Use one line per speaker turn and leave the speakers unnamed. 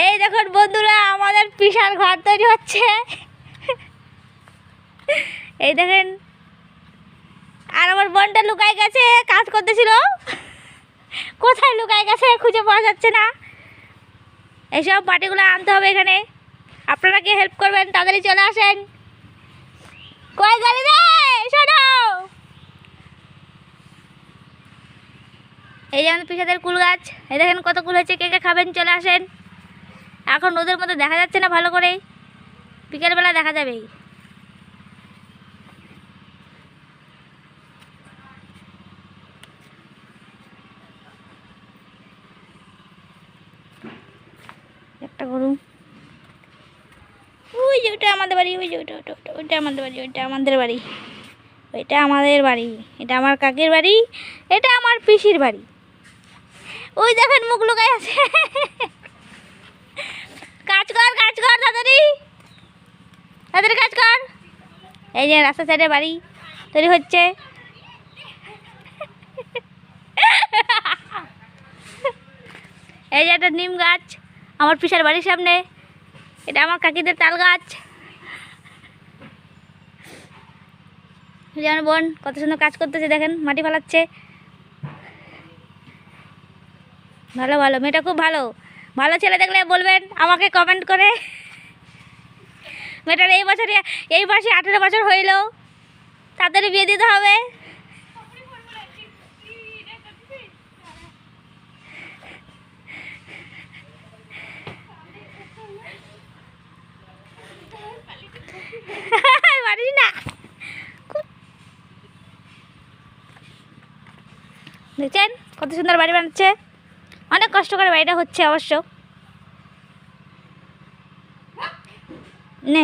এই দেখুন বন্ধুরা, আমাদের বিশাল ঘর তৈরি হচ্ছে। এই দেখেন, আর আমার বোনটা লুকায় গেছে, কাজ করতেছিল। কোথায় লুকায় গেছে খুঁজে পাওয়া যাচ্ছে না। এইসব মাটিগুলো আনতে হবে এখানে। আপনারা কি হেল্প করবেন? তাড়াতাড়ি চলে আসেন। কয় গাড়ি রে, শোনো। এই যে আমাদের পিসাদের কুল গাছ, এই দেখেন কত কুল হয়েছে। কে কে খাবেন চলে আসেন। এখন রোদের মধ্যে দেখা যাচ্ছে না ভালো করে, বিকেলবেলা দেখা যাবে। একটা গরু, ওই যে ওইটা আমাদের বাড়ি, ওই যে ওইটা ওইটা ওইটা ওইটা আমাদের বাড়ি, ওইটা আমাদের বাড়ি, ওইটা আমাদের বাড়ি, এটা আমার কাকির বাড়ি, এটা আমার পিসির বাড়ি। ওই দেখেন মুখ লুকাই আছে। কাজ কর কাজ কর, তাড়াতাড়ি তাড়াতাড়ি কাজ কর। এই যে রাস্তা সাইডে বাড়ি তৈরি হচ্ছে। এই যে একটা নিম গাছ আমার পিসার বাড়ির সামনে, এটা আমার কাকিদের তাল গাছ। যেমন বোন কত সুন্দর কাজ করতেছে, দেখেন মাটি ফেলাচ্ছে। ভালো ভালো, মেয়েটা খুব ভালো। ভালো ছেলে দেখলে বলবেন আমাকে কমেন্ট করে। মেয়েটার এই মাসে 18 বছর হইল, তাড়াতাড়ি বিয়ে দিতে হবে। পারিস না, দেখছেন কত সুন্দর বাড়ি বানাচ্ছে। অনেক কষ্ট করে বাড়িটা হচ্ছে অবশ্য।